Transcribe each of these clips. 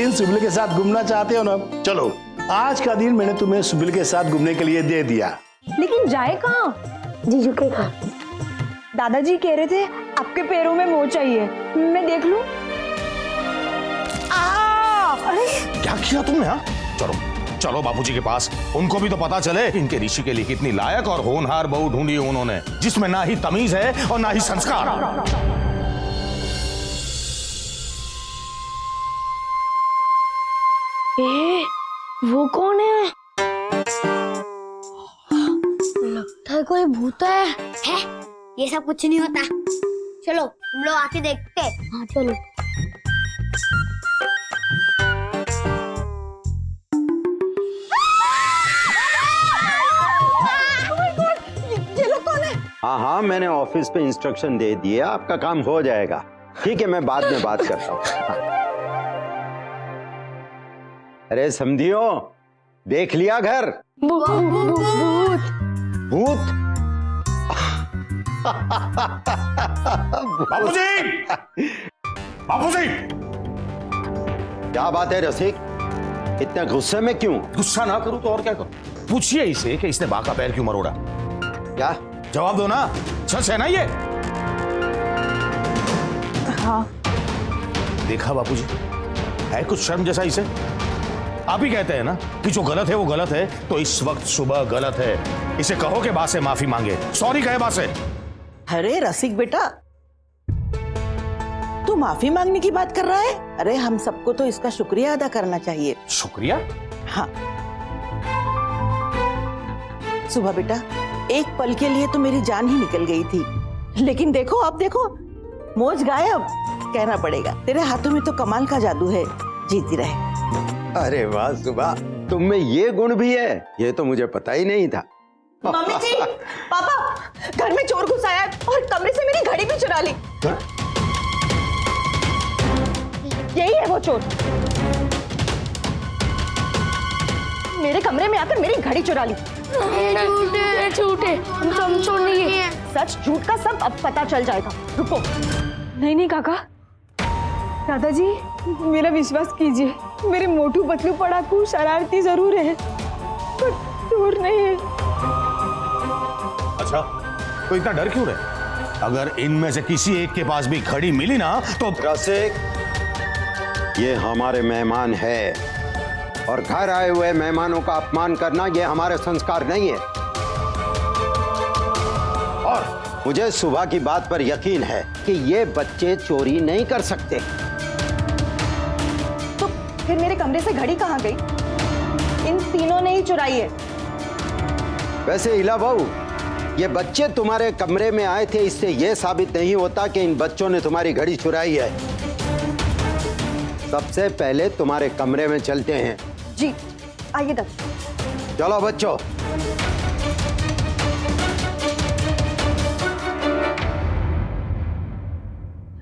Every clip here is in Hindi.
दिन सुबिल के साथ घूमना चाहते हो ना, चलो आज का दिन मैंने तुम्हें सुबिल के साथ घूमने के लिए दे दिया। लेकिन जाए कहाँ? जीजू के घर। दादाजी कह रहे थे आपके पैरों में मोह चाहिए, मैं देख लूं। अरे क्या किया तुमने? हाँ चलो चलो बापूजी के पास, उनको भी तो पता चले इनके ऋषि के लिए कितनी लायक और होनहार बहू ढूंढी उन्होंने, जिसमें ना ही तमीज है और ना ही संस्कार। वो कौन है? लगता है कोई भूत है। ये सब कुछ नहीं होता, चलो हम लोग आके देखते हैं। हाँ चलो। ये लोग कौन है? हाँ हाँ, मैंने ऑफिस पे इंस्ट्रक्शन दे दिए, आपका काम हो जाएगा। ठीक है, मैं बाद में बात करता हूँ। अरे समझियो, देख लिया घर? भूत। भूत? बापूजी! बापूजी! क्या बात है रसिक, इतने गुस्से में क्यों? गुस्सा ना करूं तो और क्या करूं? पूछिए इसे कि इसने बाँ का पैर क्यों मरोड़ा। क्या जवाब दो ना, सच है ना ये? हाँ। देखा बापूजी, है कुछ शर्म जैसा इसे? आप ही कहते हैं ना कि जो गलत है वो गलत है, तो इस वक्त सुबह गलत है। इसे कहो कि बा से माफी मांगे, सॉरी कहे बा से। अरे रसिक बेटा, तू माफी मांगने की बात कर रहा है? अरे हम सबको तो इसका शुक्रिया अदा करना चाहिए। शुक्रिया? हाँ सुबह बेटा, एक पल के लिए तो मेरी जान ही निकल गई थी, लेकिन देखो अब देखो, मौज गायब कहना पड़ेगा। तेरे हाथों में तो कमाल का जादू है, जीती रहे। अरे वाह सुबह, तुम में ये गुण भी है, ये तो मुझे पता ही नहीं था। मम्मी जी, पापा, घर में चोर घुस आया और कमरे से मेरी घड़ी भी चुरा ली। यही है वो चोर, मेरे कमरे में आकर मेरी घड़ी चुरा ली। झूठे, हम चोर नहीं है। सच झूठ का सब अब पता चल जाएगा, रुको। नहीं नहीं काका, दादाजी मेरा विश्वास कीजिए, मेरे मोटू पतलू पड़ाकू शरारती जरूर है पर चोर नहीं है। अच्छा, तो इतना डर क्यों रहे? अगर इनमें से किसी एक के पास भी घड़ी मिली ना तो रसिक, ये हमारे मेहमान है और घर आए हुए मेहमानों का अपमान करना ये हमारे संस्कार नहीं है। और मुझे सुबह की बात पर यकीन है कि ये बच्चे चोरी नहीं कर सकते। तो फिर मेरे कमरे से घड़ी कहाँ गई? इन तीनों ने ही चुराई है। वैसे इला बहू, ये बच्चे तुम्हारे कमरे में आए थे, इससे ये साबित नहीं होता कि इन बच्चों ने तुम्हारी घड़ी चुराई है। सबसे पहले तुम्हारे कमरे में चलते हैं। जी आइए दादा। चलो बच्चों।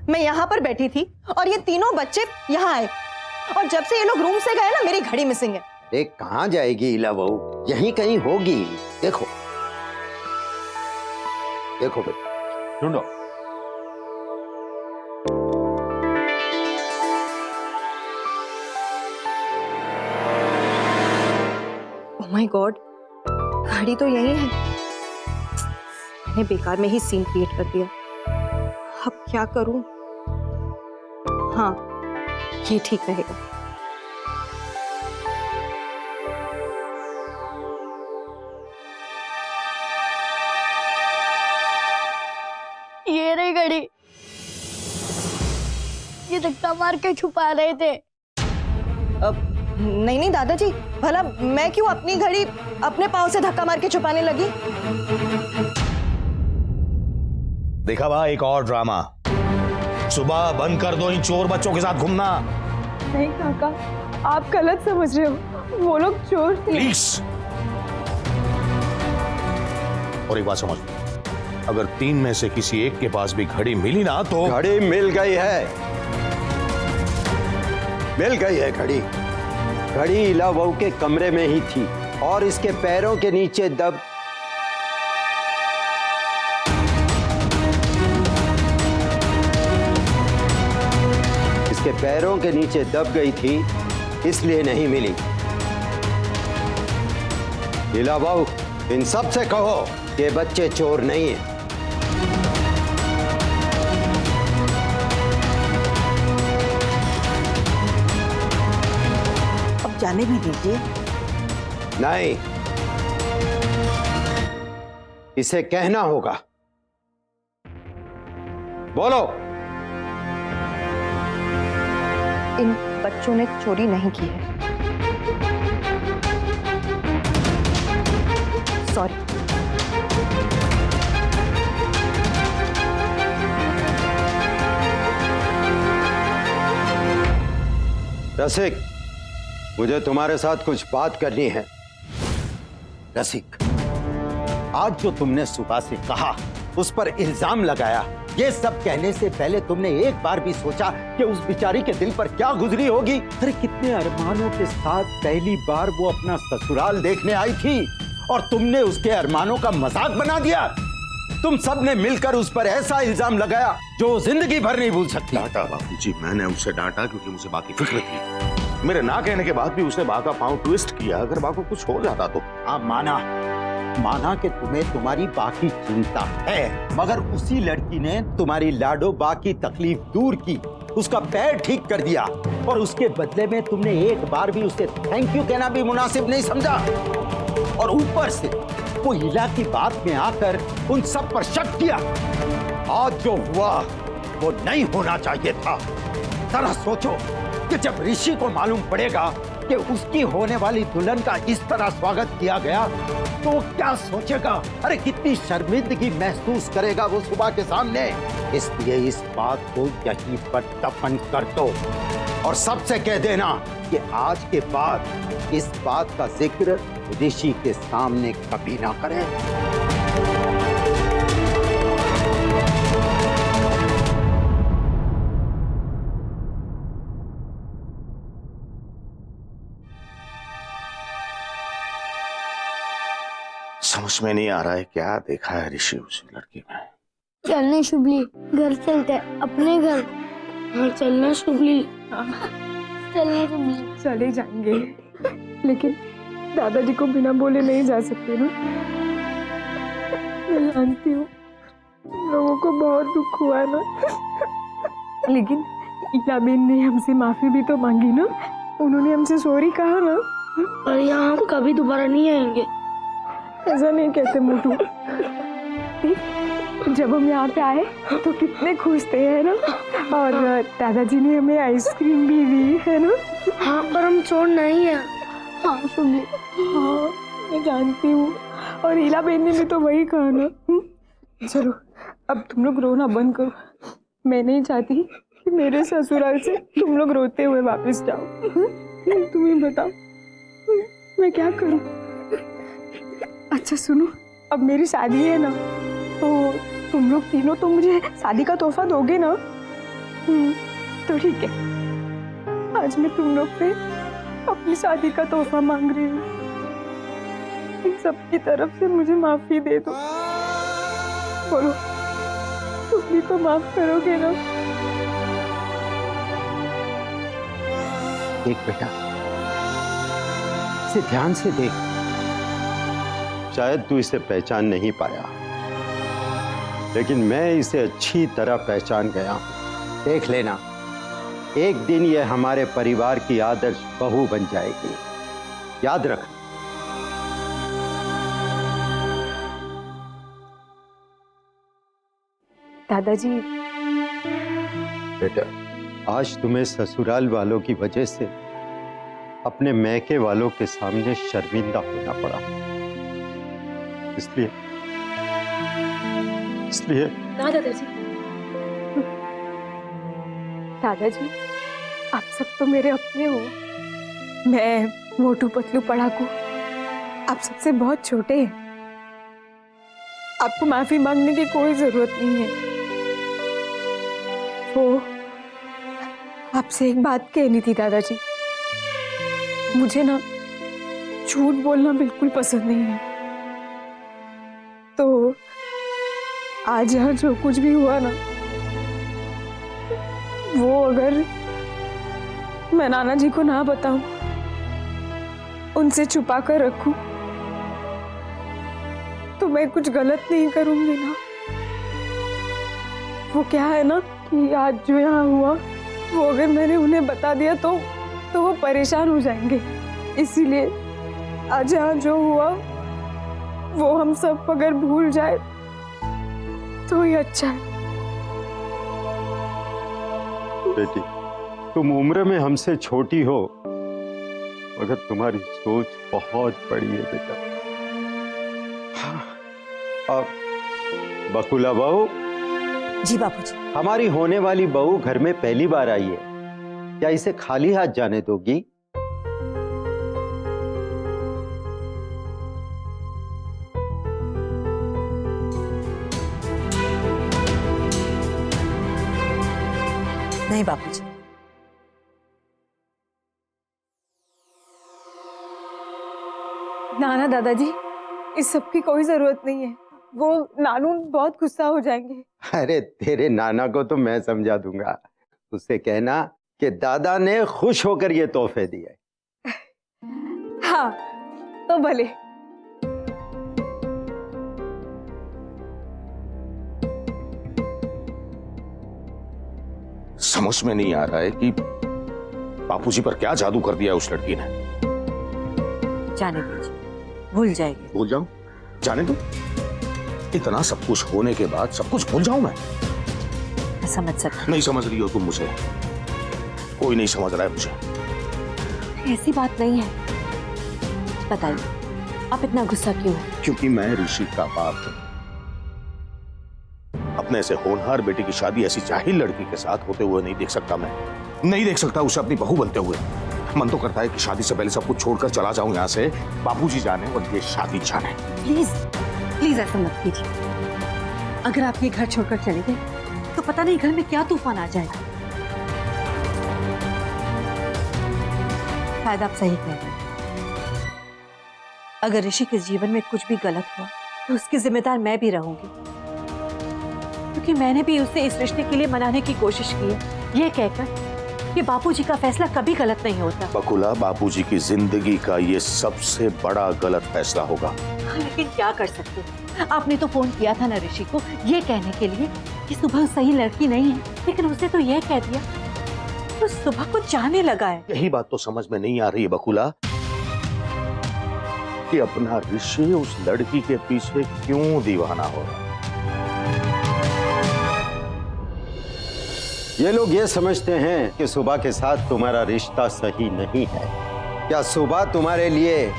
मैं यहाँ पर बैठी थी और ये तीनों बच्चे यहाँ आए, और जब से ये लोग रूम से गए ना, मेरी घड़ी मिसिंग है। एक कहाँ जाएगी इला बहू, यहीं कहीं होगी। देखो देखो बेटा, ढूंढो। ओह माय गॉड, घड़ी तो यही है। मैंने बेकार में ही सीन क्रिएट कर दिया। अब क्या करूं? हाँ, ये ठीक रहेगा। ये रही घड़ी, ये धक्का मार के छुपा रहे थे। अब नहीं नहीं दादाजी, भला मैं क्यों अपनी घड़ी अपने पाँव से धक्का मार के छुपाने लगी? देखा बा, एक और ड्रामा। सुबह बंद कर दो इन चोर बच्चों के साथ घूमना। नहीं काका, आप गलत समझ रहे हो, वो लोग चोर थे। प्लीज। और एक बात समझ, अगर तीन में से किसी एक के पास भी घड़ी मिली ना तो घड़ी मिल गई है, मिल गई है घड़ी। घड़ी इला बहू के कमरे में ही थी और इसके पैरों के नीचे दब के पैरों के नीचे दब गई थी इसलिए नहीं मिली। लीला बहू, इन सब से कहो कि बच्चे चोर नहीं हैं। अब जाने भी दीजिए। नहीं, इसे कहना होगा। बोलो। इन बच्चों ने चोरी नहीं की है। सॉरी। रसिक, मुझे तुम्हारे साथ कुछ बात करनी है। रसिक, आज जो तुमने सुबह से कहा, उस पर इल्जाम लगाया, ये सब कहने से पहले तुमने एक बार भी सोचा कि उस बेचारी के दिल पर क्या गुजरी होगी? अरे कितने अरमानों के साथ पहली बार वो अपना ससुराल देखने आई थी और तुमने उसके अरमानों का मजाक बना दिया। तुम सब ने मिलकर उस पर ऐसा इल्जाम लगाया जो जिंदगी भर नहीं भूल सकती। डांटा बाबूजी, मैंने उसे डांटा क्योंकि मुझे बा की फिक्र थी। मेरे ना कहने के बाद भी उसने बा का पांव ट्विस्ट किया। अगर बा को कुछ हो जाता तो। हाँ, माना कि तुम्हें तुम्हारी बा की चिंता है, मगर उसी लड़की ने तुम्हारी लाडो बा की तकलीफ दूर की, उसका पैर ठीक कर दिया और उसके बदले में तुमने एक बार भी उसे थैंक यू कहना भी मुनासिब नहीं समझा। और ऊपर से वो हीला की बात में आकर उन सब पर शक किया। आज जो हुआ वो नहीं होना चाहिए था। जरा सोचो कि जब ऋषि को मालूम पड़ेगा कि उसकी होने वाली दुल्हन का इस तरह स्वागत किया गया तो वो क्या सोचेगा? अरे कितनी शर्मिंदगी महसूस करेगा वो सुबह के सामने। इसलिए इस बात को यहीं पर दफन कर दो और सबसे कह देना कि आज के बाद इस बात का जिक्र ऋषि के सामने कभी ना करें। समझ में नहीं आ रहा है क्या देखा है ऋषि उस लड़की में। चलने शुभली, घर चलते हैं, अपने घर। घर चलना शुभली, चलना शुभली। चले जाएंगे, लेकिन दादाजी को बिना बोले नहीं जा सकते ना। मैं जानती हूँ लोगों को बहुत दुख हुआ ना, लेकिन इलाबेन ने हमसे माफी भी तो मांगी ना। उन्होंने हमसे सॉरी कहा ना। और यहाँ हम कभी दोबारा नहीं आएंगे। ऐसा नहीं कहते मोटू। जब हम यहाँ पे आए तो कितने खुश थे, है ना। और दादाजी ने हमें आइसक्रीम भी दी, है ना। हाँ, पर हम चोर नहीं है। हाँ शुभली। हाँ, मैं जानती हूँ। और हीला बहन ने भी तो वही कहा ना। चलो अब तुम लोग रोना बंद करो। मैं नहीं चाहती कि मेरे ससुराल से तुम लोग रोते हुए वापस जाओ। तुम ही बताओ मैं क्या करूँ। अच्छा सुनो, अब मेरी शादी है ना, तो तुम लोग तीनों तो मुझे शादी का तोहफा दोगे ना। तो ठीक है, आज मैं तुम लोग से अपनी शादी का तोहफा मांग रही हूँ। इन सबकी तरफ से मुझे माफी दे दो। बोलो, तुम भी को माफ करोगे ना। देख बेटा, इसे ध्यान से देख। शायद तू इसे पहचान नहीं पाया, लेकिन मैं इसे अच्छी तरह पहचान गया हूं। देख लेना, एक दिन ये हमारे परिवार की आदर्श बहू बन जाएगी। याद रख। दादाजी। बेटा, आज तुम्हें ससुराल वालों की वजह से अपने मैके वालों के सामने शर्मिंदा होना पड़ा। इसलिए ना दादाजी। दादाजी, आप सब तो मेरे अपने हो। मैं मोटू पतलू पढ़ाकू, आप सबसे बहुत छोटे हैं। आपको माफी मांगने की कोई जरूरत नहीं है। वो आपसे एक बात कहनी थी दादाजी। मुझे ना झूठ बोलना बिल्कुल पसंद नहीं है। तो आज यहाँ जो कुछ भी हुआ ना, वो अगर मैं नाना जी को ना बताऊं उनसे छुपा कर रखूं तो मैं कुछ गलत नहीं करूंगी ना। वो क्या है ना कि आज जो यहाँ हुआ वो अगर मैंने उन्हें बता दिया तो वो परेशान हो जाएंगे। इसीलिए आज यहाँ जो हुआ वो हम सब अगर भूल जाए तो ही अच्छा है। बेटी, तुम उम्र में हमसे छोटी हो मगर तुम्हारी सोच बहुत बड़ी है बेटा। अब बकुला बहू। जी बापूजी। हमारी होने वाली बहू घर में पहली बार आई है, क्या इसे खाली हाथ जाने दोगी? नहीं बापूजी। ना ना दादाजी, इस सब की कोई जरूरत नहीं है। वो नानू बहुत गुस्सा हो जाएंगे। अरे तेरे नाना को तो मैं समझा दूंगा। उससे कहना कि दादा ने खुश होकर ये तोहफे दिए। हाँ तो भले। समझ में नहीं आ रहा है कि बापूजी पर क्या जादू कर दिया उस लड़की ने। जाने दीजिए, भूल जाएगी। भूल जाऊं? जाने दो। इतना सब कुछ होने के बाद सब कुछ भूल जाऊं मैं? मैं समझ सकती। नहीं समझ रही हो तुम मुझे, कोई नहीं समझ रहा है मुझे। ऐसी बात नहीं है। बताइए, आप इतना गुस्सा क्यों है? क्योंकि मैं ऋषि का बाप हूं। अपने से होनहार बेटे की शादी ऐसी जाहिल लड़की के साथ होते हुए नहीं देख सकता। मैं नहीं देख सकता उसे अपनी बहू बनते हुए। मन तो करता है कि शादी से पहले सब कुछ छोड़कर चला जाऊं यहाँ से। बापूजी जाने और ये शादी जाने। प्लीज प्लीज ऐसा मत कीजिए। अगर आप ये घर छोड़कर चले गए तो पता नहीं घर में क्या तूफान आ जाएगा। शायद आप सही कह रहे हैं। अगर ऋषि के जीवन में कुछ भी गलत हुआ तो उसकी जिम्मेदार मैं भी रहूंगी, क्योंकि मैंने भी उसे इस रिश्ते के लिए मनाने की कोशिश की है, ये कहकर कि बापूजी का फैसला कभी गलत नहीं होता। बकुला, बापूजी की जिंदगी का ये सबसे बड़ा गलत फैसला होगा। लेकिन क्या कर सकते हैं? आपने तो फोन किया था ना ऋषि को ये कहने के लिए कि सुबह सही लड़की नहीं है, लेकिन उसे तो यह कह दिया तो सुबह को जाने लगा है। यही बात तो समझ में नहीं आ रही है बकुला कि अपना ऋषि उस लड़की के पीछे क्यों दीवाना हो रहा है। ये लोग ये समझते हैं कि सुबह के साथ तुम्हारा रिश्ता सही नहीं है। क्या सुबह तुम्हारे लिए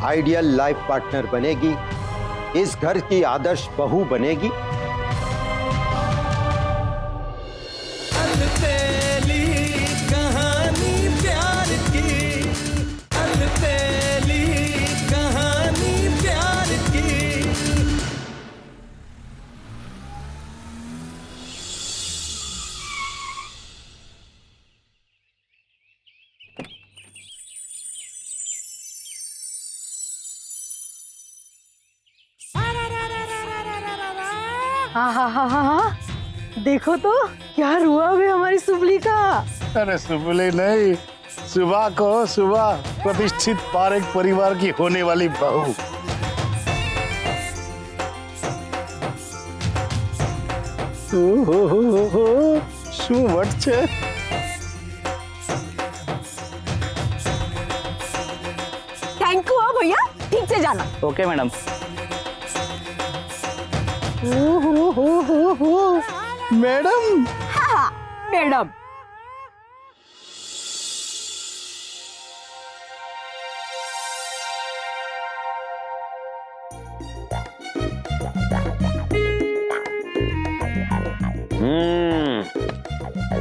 आइडियल लाइफ पार्टनर बनेगी, इस घर की आदर्श बहू बनेगी? हाँ हाँ हाँ हाँ हाँ, देखो तो क्या हुआ भी हमारी सुबली का। अरे सुबली नहीं, सुबह को सुबह प्रतिष्ठित पारेख परिवार की होने वाली बहू। શું વટ છે? थैंक यू भैया, ठीक से जाना। Okay madam. मैडम, हाँ मैडम।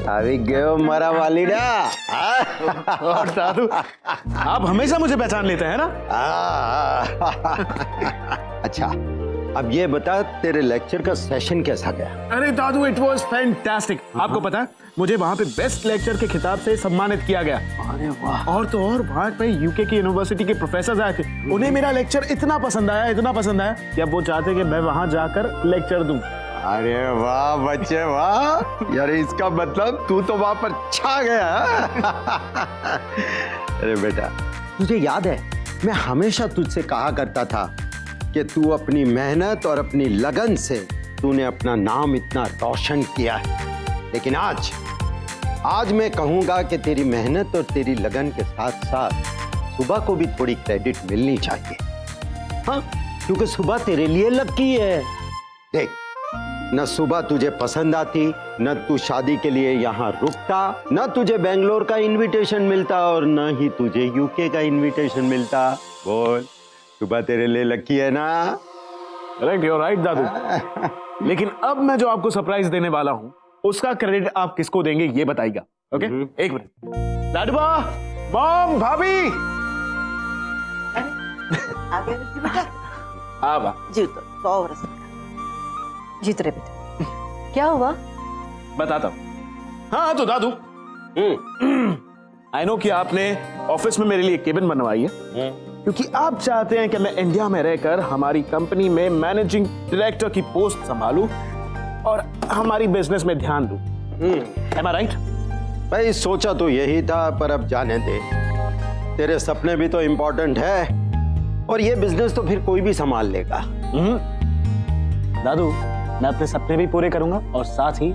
આવી ગયો મારા વાલીડા। और दादू, आप हमेशा मुझे पहचान लेते हैं ना? अच्छा, अब ये बता तेरे लेक्चर का सेशन कैसा गया? अरे दादू, इट वाज फैंटास्टिक। आपको पता है मुझे वहाँ पे बेस्ट लेक्चर के खिताब से सम्मानित किया गया। अरे वाह। और तो और वहाँ पे यूके की यूनिवर्सिटी के प्रोफेसर आए थे, उन्हें मेरा लेक्चर इतना पसंद आया कि अब वो चाहते कि मैं वहाँ जाकर लेक्चर दूं। अरे वाह बच्चे वाह, यार इसका मतलब तू तो वहां पर छा गया। अरे बेटा, तुझे याद है मैं हमेशा तुझसे कहा करता था कि तू अपनी मेहनत और अपनी लगन से तूने अपना नाम इतना रोशन किया है। लेकिन आज मैं कहूंगा कि तेरी मेहनत और तेरी लगन के साथ साथ सुबह को भी थोड़ी क्रेडिट मिलनी चाहिए। हाँ, क्योंकि सुबह तेरे लिए लकी है। देख, न सुबह तुझे पसंद आती, न तू शादी के लिए यहाँ रुकता, न तुझे बेंगलोर का इनविटेशन मिलता और न ही तुझे यूके का इनविटेशन मिलता। बोल, सुबह तेरे लिए लकी है ना? राइट, यू राइट दादू। लेकिन अब मैं जो आपको सरप्राइज देने वाला हूँ उसका क्रेडिट आप किसको देंगे ये बताइएगा। ओके, एक मिनट। लाडबा, मॉम, भाभी, आ गया ऋषि बेटा। आबा जी तो 100 वर्ष का। जीत रहे बेटा, क्या हुआ? बताता हूँ। हाँ तो दादू, आई नो कि आपने ऑफिस में मेरे लिए केबिन बनवाई है क्योंकि आप चाहते हैं कि मैं इंडिया में रहकर हमारी कंपनी में मैनेजिंग डायरेक्टर की पोस्ट संभालूं और हमारी बिजनेस में ध्यान दूं। Am I right? भाई सोचा तो यही था, पर अब जाने दे। तेरे सपने भी तो इम्पोर्टेंट है और ये बिजनेस तो फिर कोई भी संभाल लेगा। दादू, मैं अपने सपने भी पूरे करूंगा और साथ ही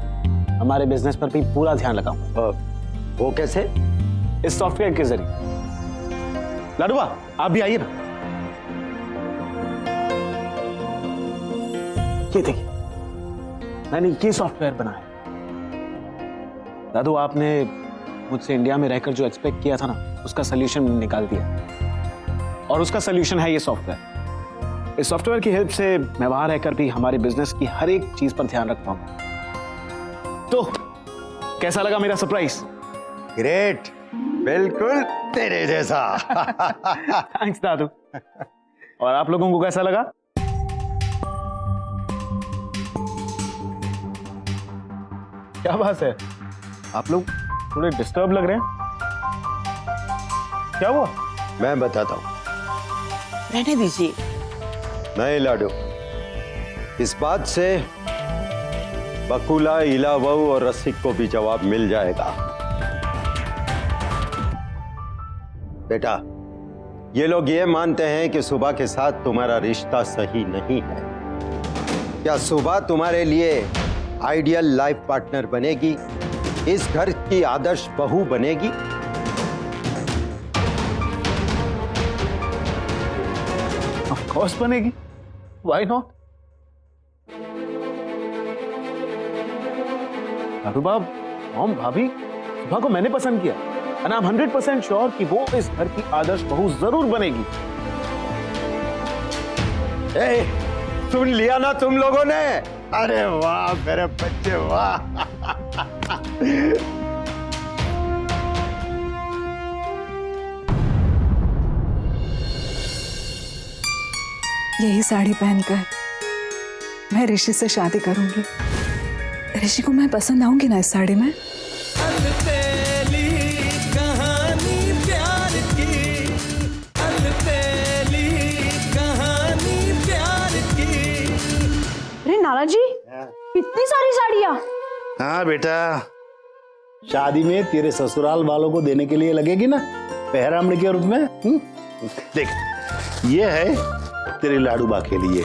हमारे बिजनेस पर भी पूरा ध्यान लगाऊंगा। वो कैसे? इस सॉफ्टवेयर के जरिए। लाडुआ, आप भी आइए ना। ये देखिए, मैंने ये सॉफ्टवेयर बनाया। दादू, आपने मुझसे इंडिया में रहकर जो एक्सपेक्ट किया था ना, उसका सोल्यूशन निकाल दिया और उसका सोल्यूशन है ये सॉफ्टवेयर। इस सॉफ्टवेयर की हेल्प से मैं वहां रहकर भी हमारे बिजनेस की हर एक चीज पर ध्यान रख पाऊंगा। तो कैसा लगा मेरा सरप्राइज? ग्रेट, बिल्कुल तेरे जैसा। थैंक्स दादू। और आप लोगों को कैसा लगा? क्या बात है, आप लोग थोड़े डिस्टर्ब लग रहे हैं, क्या हुआ? मैं बताता हूँ। रहने दीजिए। नहीं लाडू, इस बात से बकुला, इला बहू और रसिक को भी जवाब मिल जाएगा। बेटा, ये लोग ये मानते हैं कि सुबह के साथ तुम्हारा रिश्ता सही नहीं है। क्या सुबह तुम्हारे लिए आइडियल लाइफ पार्टनर बनेगी, इस घर की आदर्श बहू बनेगी? ऑफ कोर्स बनेगी, व्हाई नॉट? दादू बाब, मॉम, भाभी, सुबह को मैंने पसंद किया और I'm 100% श्योर कि वो इस घर की आदर्श बहू जरूर बनेगी। ए, सुन लिया ना तुम लोगों ने? अरे वाह मेरे बच्चे, वाह। यही साड़ी पहनकर मैं ऋषि से शादी करूंगी। ऋषि को मैं पसंद आऊंगी ना इस साड़ी में। अरे नाना जी, इतनी सारी साड़ियाँ। हाँ बेटा, शादी में तेरे ससुराल वालों को देने के लिए लगेगी ना, पहरामणी के रूप में। देख, ये है तेरे लाडूबा के लिए,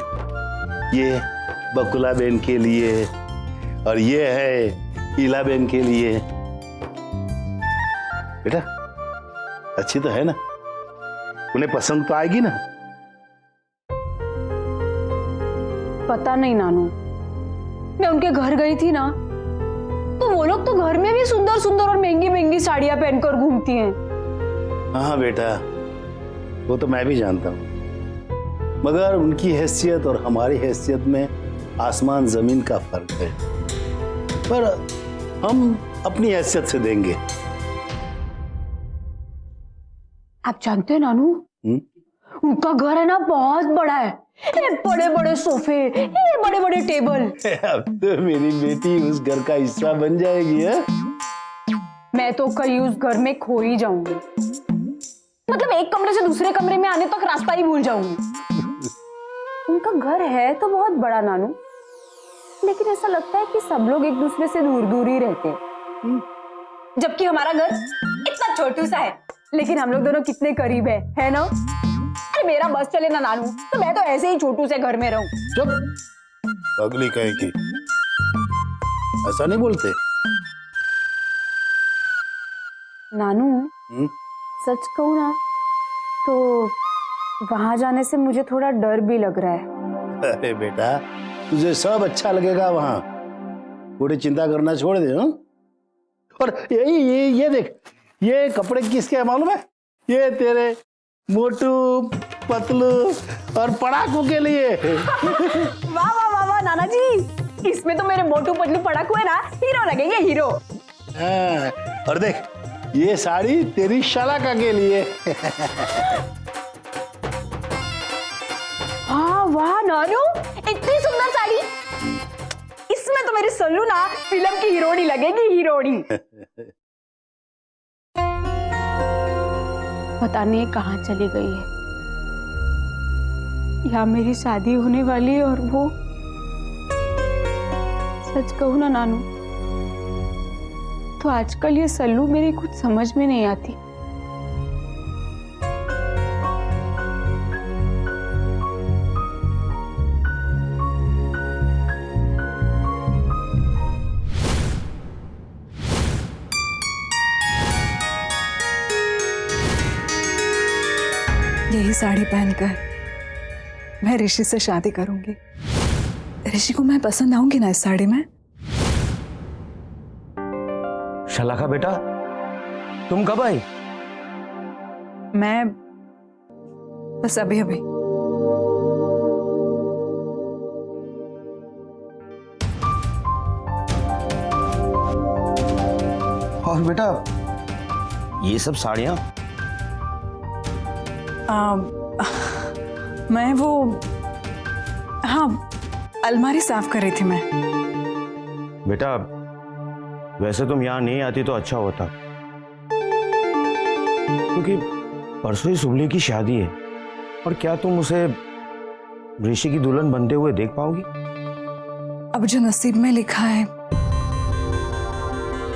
ये बकुला बेन के लिए और ये है इला बेन के लिए। बेटा अच्छी तो है ना, उन्हें पसंद तो आएगी ना? पता नहीं नानू, मैं उनके घर गई थी ना, तो वो लोग तो घर में भी सुंदर सुंदर और महंगी महंगी साड़ियां पहनकर घूमती हैं। हाँ बेटा, वो तो मैं भी जानता हूँ, मगर उनकी हैसियत और हमारी हैसियत में आसमान जमीन का फर्क है। पर हम अपनी हैसियत से देंगे। आप जानते हैं नानू, उनका घर है ना बहुत बड़ा है, बड़े बड़े सोफे, बड़े बड़े टेबल। अब तो मेरी बेटी उस घर का हिस्सा बन जाएगी है? मैं तो कहीं उस घर में खो ही जाऊंगी, मतलब एक कमरे से दूसरे कमरे में आने तक रास्ता ही भूल जाऊंगी। उनका घर है तो बहुत बड़ा नानू, लेकिन ऐसा लगता है कि सब लोग एक दूसरे से दूर दूर ही रहते हैं, जबकि हमारा घर इतना छोटू सा है, लेकिन हम लोग दोनों कितने करीब है ना? मेरा बस चले ना नानू, तो मैं तो ऐसे ही छोटू से घर में रहूं। चुप, अगली कहे की ऐसा नहीं बोलते। नानू सच कहूं ना तो वहां जाने से मुझे थोड़ा डर भी लग रहा है। अरे बेटा, तुझे सब अच्छा लगेगा वहां, थोड़ी चिंता करना छोड़ दे। हाँ? और ये देख, ये कपड़े किसके है मालूम है? ये तेरे मोटू, पतलू और पड़ाकू के लिए। वाह वाह वाह वाह नाना जी, इसमें तो मेरे मोटू पतलू पड़ाकू है ना, हीरो लगेंगे, हीरो। हाँ, और देख, ये साड़ी तेरी शलाका के लिए। हाँ वाह नानू, इतनी सुंदर साड़ी, इसमें तो मेरी सल्लू ना फिल्म की हीरोनी लगेगी, हीरोनी। पता नहीं कहाँ चली गई है, या मेरी शादी होने वाली है और वो, सच कहूं ना नानू तो आजकल ये सल्लू मेरी कुछ समझ में नहीं आती। यही साड़ी पहनकर मैं ऋषि से शादी करूंगी। ऋषि को मैं पसंद आऊंगी ना इस साड़ी में। शलाका बेटा, तुम कब आई? मैं बस अभी अभी। और बेटा, ये सब साड़ियां? मैं वो, हाँ, अलमारी साफ कर रही थी मैं। बेटा, वैसे तुम यहाँ नहीं आती तो अच्छा होता, क्योंकि परसों ही सुबली की शादी है, और क्या तुम उसे ऋषि की दुल्हन बनते हुए देख पाओगी? अब जो नसीब में लिखा है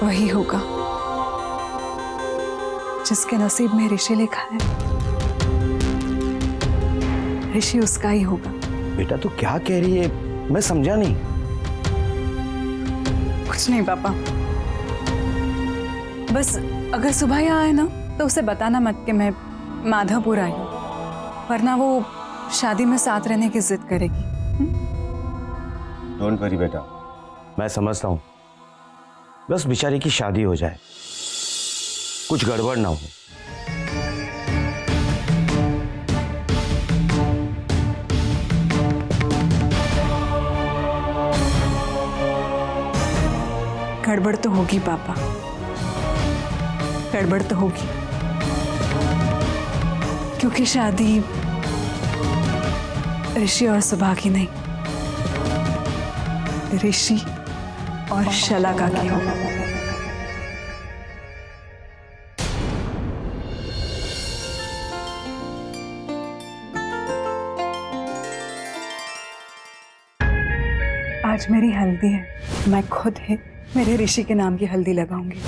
वही होगा। जिसके नसीब में ऋषि लिखा है, ऋषि उसका ही होगा। बेटा तू क्या कह रही है, मैं समझा नहीं। कुछ नहीं पापा, बस अगर सुबह यहाँ आए ना तो उसे बताना मत कि मैं माधवपुर आई हूँ, वरना वो शादी में साथ रहने की जिद करेगी। डोंट वरी बेटा, मैं समझता हूँ, बस बेचारी की शादी हो जाए, कुछ गड़बड़ ना हो। गड़बड़ तो होगी पापा, गड़बड़ तो होगी, क्योंकि शादी ऋषि और सुभा की नहीं, ऋषि और शलाका की होगी। आज मेरी हल्दी है, मैं खुद है मेरे ऋषि के नाम की हल्दी लगाऊंगी।